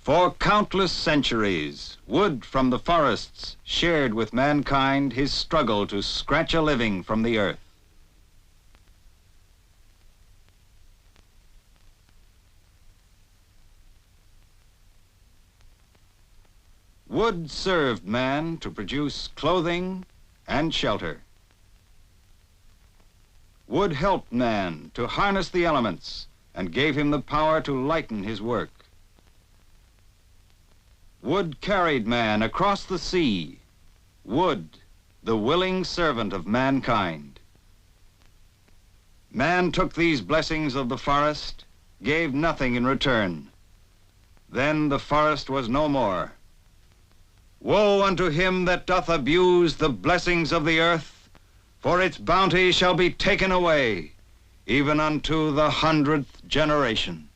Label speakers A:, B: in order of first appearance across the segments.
A: For countless centuries, wood from the forests shared with mankind his struggle to scratch a living from the earth. Wood served man to produce clothing and shelter. Wood helped man to harness the elements and gave him the power to lighten his work. Wood carried man across the sea. Wood, the willing servant of mankind. Man took these blessings of the forest, gave nothing in return. Then the forest was no more. Woe unto him that doth abuse the blessings of the earth, for its bounty shall be taken away, even unto the 100th generation.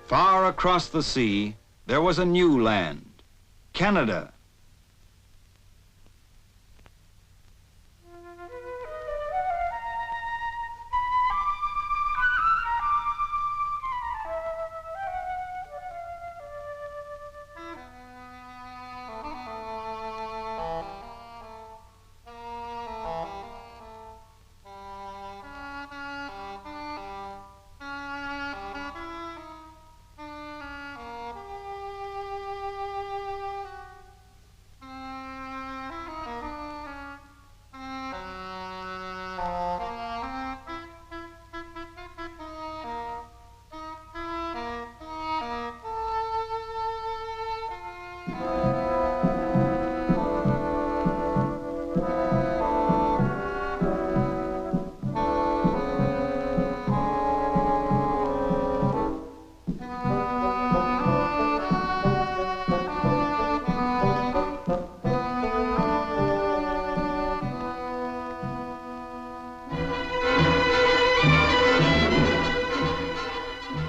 A: Far across the sea, there was a new land, Canada.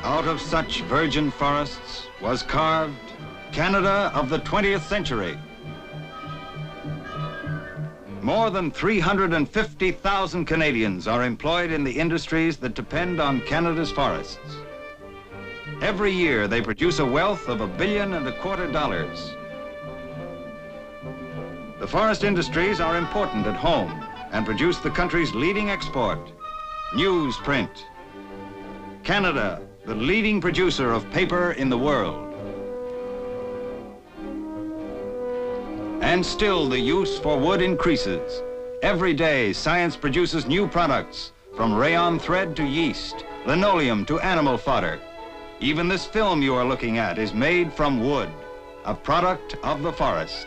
A: Out of such virgin forests was carved Canada of the 20th century. More than 350,000 Canadians are employed in the industries that depend on Canada's forests. Every year they produce a wealth of $1.25 billion. The forest industries are important at home and produce the country's leading export, newsprint. Canada, the leading producer of paper in the world. And still the use for wood increases. Every day science produces new products, from rayon thread to yeast, linoleum to animal fodder. Even this film you are looking at is made from wood, a product of the forest.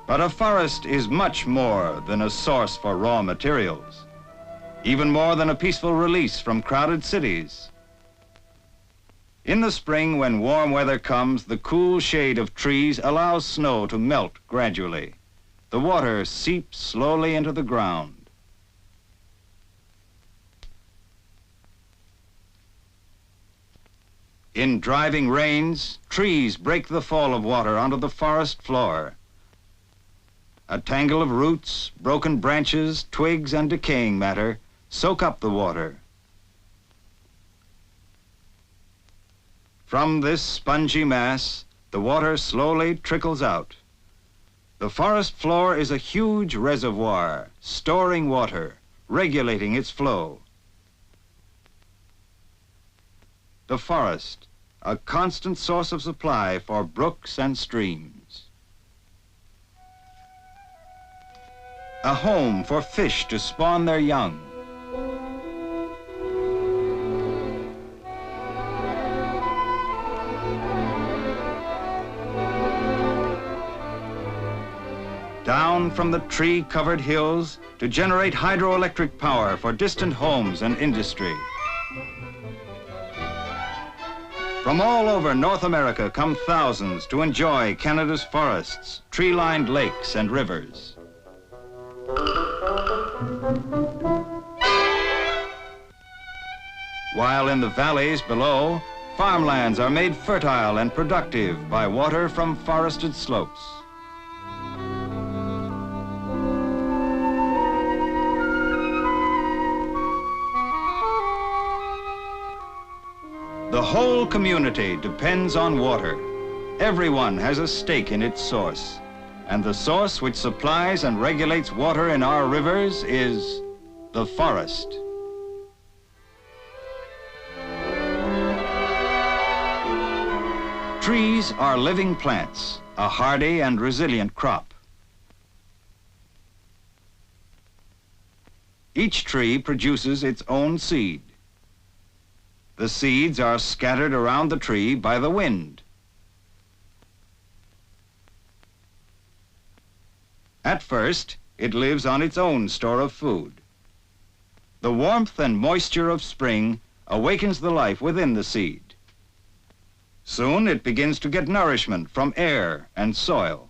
A: But a forest is much more than a source for raw materials, even more than a peaceful release from crowded cities. In the spring, when warm weather comes, the cool shade of trees allows snow to melt gradually. The water seeps slowly into the ground. In driving rains, trees break the fall of water onto the forest floor. A tangle of roots, broken branches, twigs, and decaying matter soak up the water. From this spongy mass, the water slowly trickles out. The forest floor is a huge reservoir, storing water, regulating its flow. The forest, a constant source of supply for brooks and streams. A home for fish to spawn their young. down from the tree-covered hills to generate hydroelectric power for distant homes and industry. From all over North America come thousands to enjoy Canada's forests, tree-lined lakes and rivers. While in the valleys below, farmlands are made fertile and productive by water from forested slopes. The whole community depends on water. Everyone has a stake in its source, and the source which supplies and regulates water in our rivers is the forest. Trees are living plants, a hardy and resilient crop. Each tree produces its own seed. The seeds are scattered around the tree by the wind. At first, it lives on its own store of food. The warmth and moisture of spring awakens the life within the seed. Soon it begins to get nourishment from air and soil.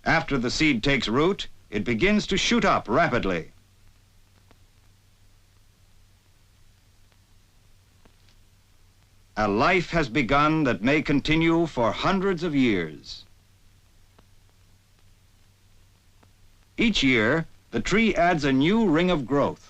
A: After the seed takes root, it begins to shoot up rapidly. A life has begun that may continue for hundreds of years. Each year, the tree adds a new ring of growth.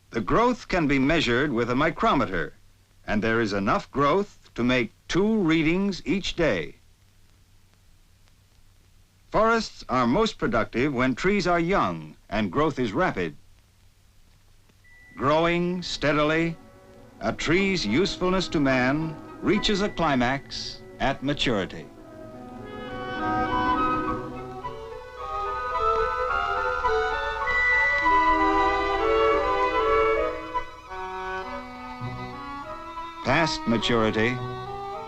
A: The growth can be measured with a micrometer, and there is enough growth to make 2 readings each day. Forests are most productive when trees are young and growth is rapid. Growing steadily, a tree's usefulness to man reaches a climax at maturity. Past maturity,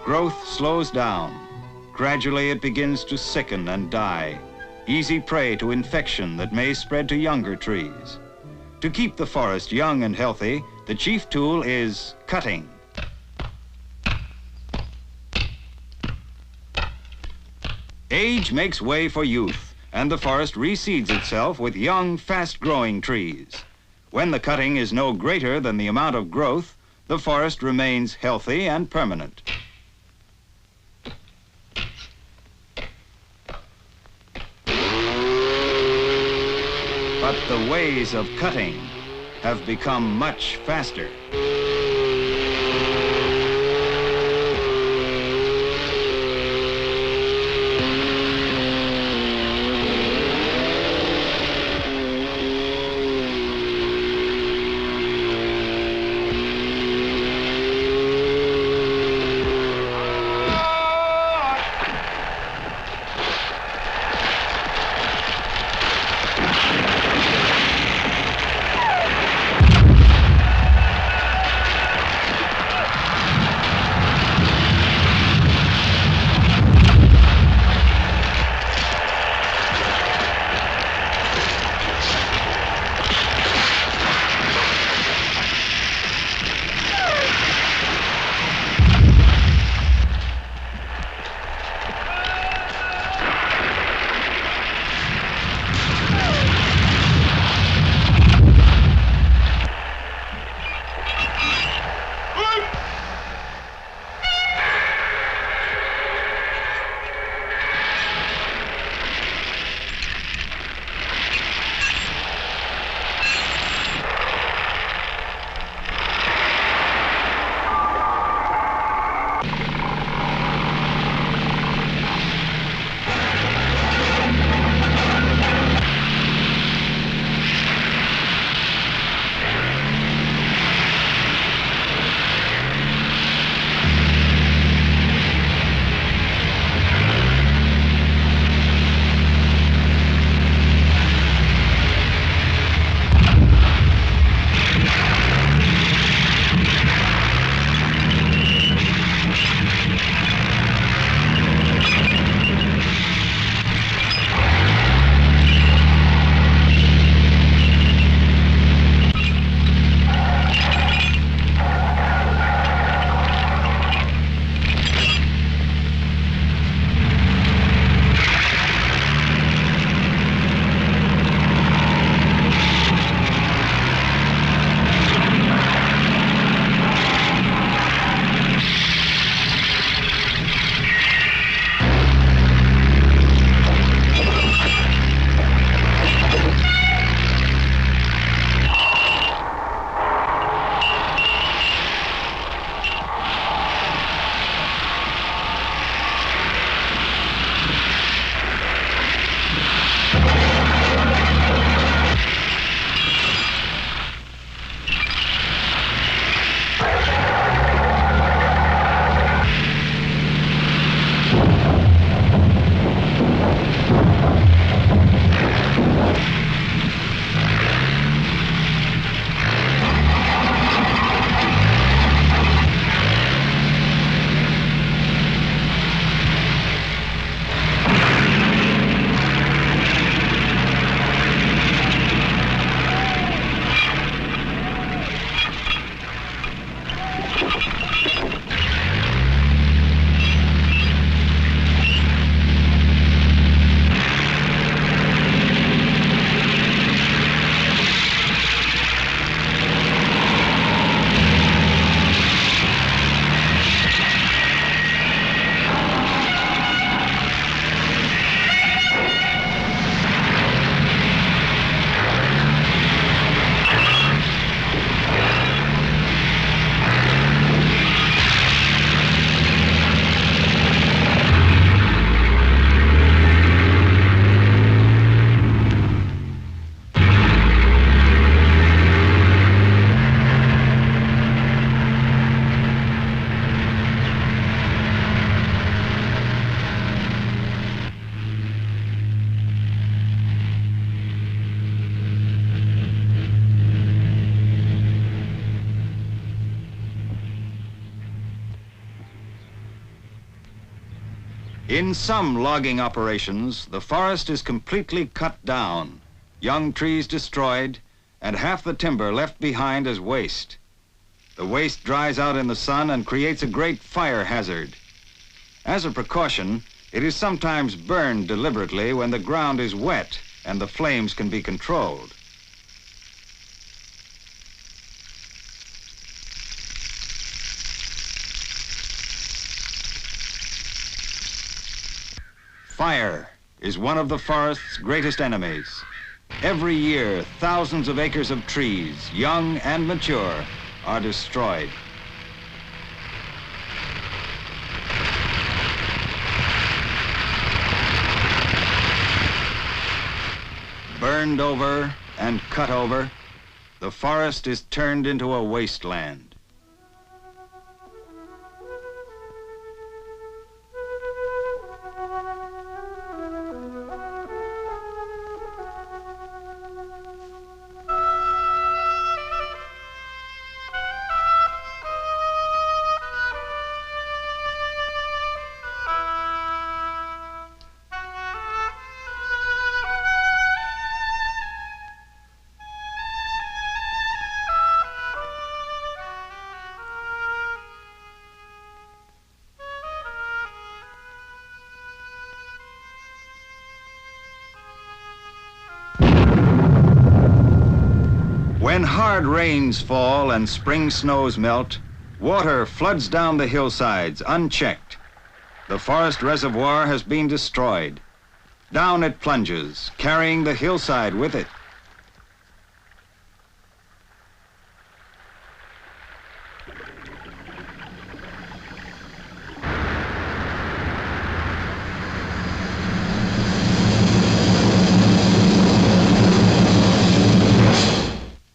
A: growth slows down. Gradually it begins to sicken and die, easy prey to infection that may spread to younger trees. To keep the forest young and healthy, the chief tool is cutting. Age makes way for youth, and the forest reseeds itself with young, fast-growing trees. When the cutting is no greater than the amount of growth, the forest remains healthy and permanent. But the ways of cutting have become much faster. In some logging operations, the forest is completely cut down, young trees destroyed, and half the timber left behind as waste. The waste dries out in the sun and creates a great fire hazard. As a precaution, it is sometimes burned deliberately when the ground is wet and the flames can be controlled. Fire is one of the forest's greatest enemies. Every year, thousands of acres of trees, young and mature, are destroyed. Burned over and cut over, the forest is turned into a wasteland. When hard rains fall and spring snows melt, water floods down the hillsides unchecked. The forest reservoir has been destroyed. Down it plunges, carrying the hillside with it.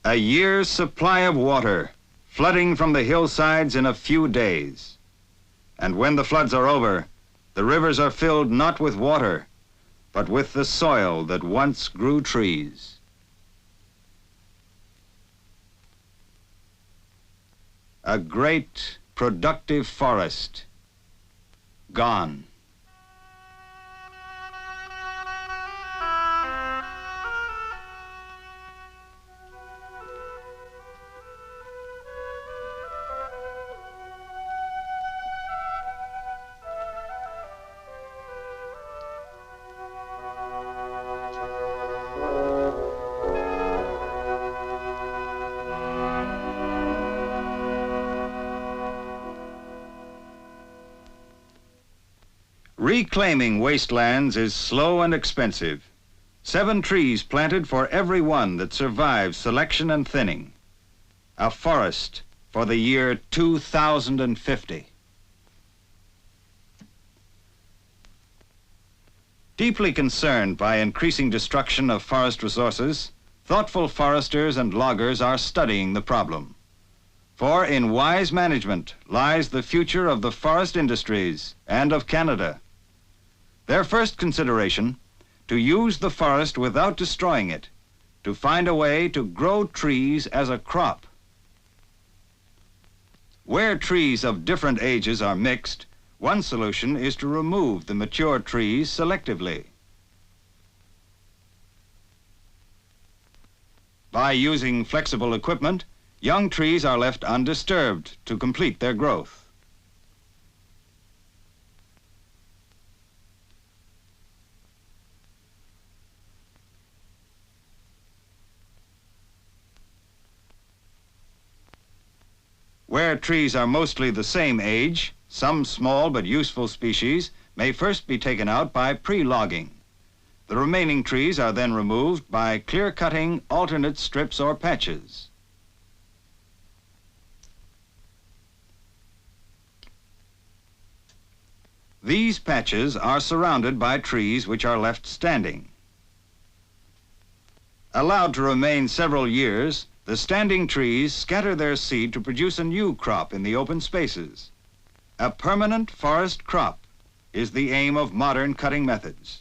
A: A year's supply of water, flooding from the hillsides in a few days. And when the floods are over, the rivers are filled not with water, but with the soil that once grew trees. A great, productive forest, gone. Reclaiming wastelands is slow and expensive. 7 trees planted for every one that survives selection and thinning. A forest for the year 2050. Deeply concerned by increasing destruction of forest resources, thoughtful foresters and loggers are studying the problem. For in wise management lies the future of the forest industries and of Canada. Their first consideration, to use the forest without destroying it, to find a way to grow trees as a crop. Where trees of different ages are mixed, one solution is to remove the mature trees selectively. By using flexible equipment, young trees are left undisturbed to complete their growth. Where trees are mostly the same age, some small but useful species may first be taken out by pre-logging. The remaining trees are then removed by clear-cutting alternate strips or patches. These patches are surrounded by trees which are left standing. Allowed to remain several years, the standing trees scatter their seed to produce a new crop in the open spaces. A permanent forest crop is the aim of modern cutting methods.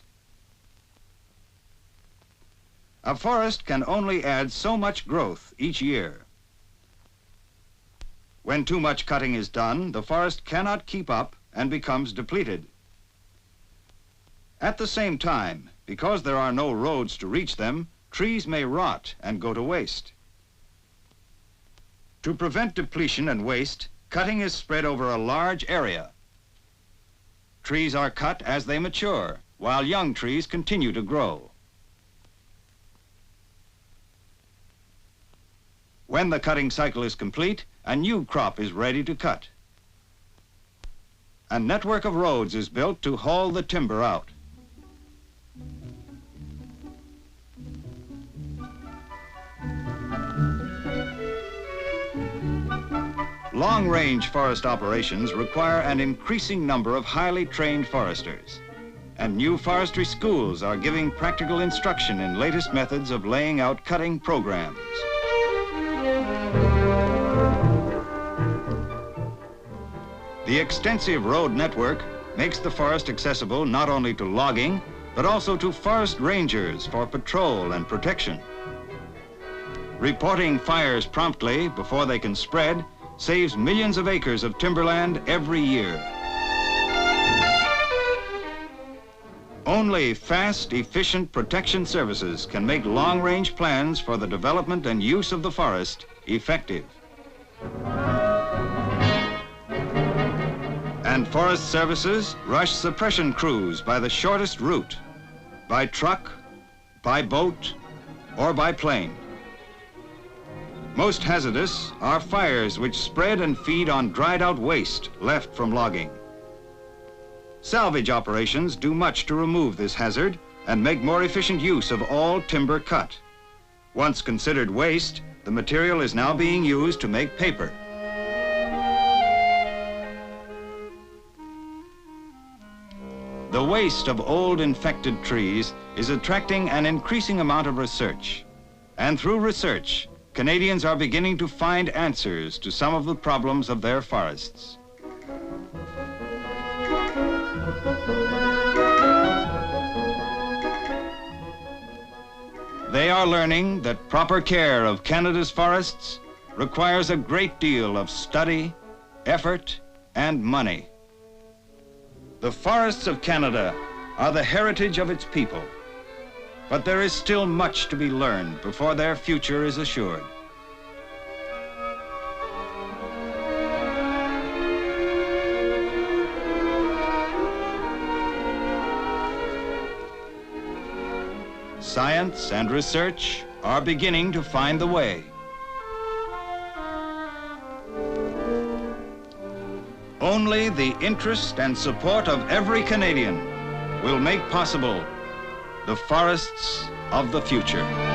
A: A forest can only add so much growth each year. When too much cutting is done, the forest cannot keep up and becomes depleted. At the same time, because there are no roads to reach them, trees may rot and go to waste. To prevent depletion and waste, cutting is spread over a large area. Trees are cut as they mature, while young trees continue to grow. When the cutting cycle is complete, a new crop is ready to cut. A network of roads is built to haul the timber out. Long-range forest operations require an increasing number of highly trained foresters, and new forestry schools are giving practical instruction in latest methods of laying out cutting programs. The extensive road network makes the forest accessible not only to logging, but also to forest rangers for patrol and protection. Reporting fires promptly before they can spread saves millions of acres of timberland every year. Only fast, efficient protection services can make long-range plans for the development and use of the forest effective. And forest services rush suppression crews by the shortest route, by truck, by boat, or by plane. Most hazardous are fires which spread and feed on dried-out waste left from logging. Salvage operations do much to remove this hazard and make more efficient use of all timber cut. Once considered waste, the material is now being used to make paper. The waste of old infected trees is attracting an increasing amount of research. And through research, Canadians are beginning to find answers to some of the problems of their forests. They are learning that proper care of Canada's forests requires a great deal of study, effort, and money. The forests of Canada are the heritage of its people, but there is still much to be learned before their future is assured. Science and research are beginning to find the way. Only the interest and support of every Canadian will make possible the forests of the future.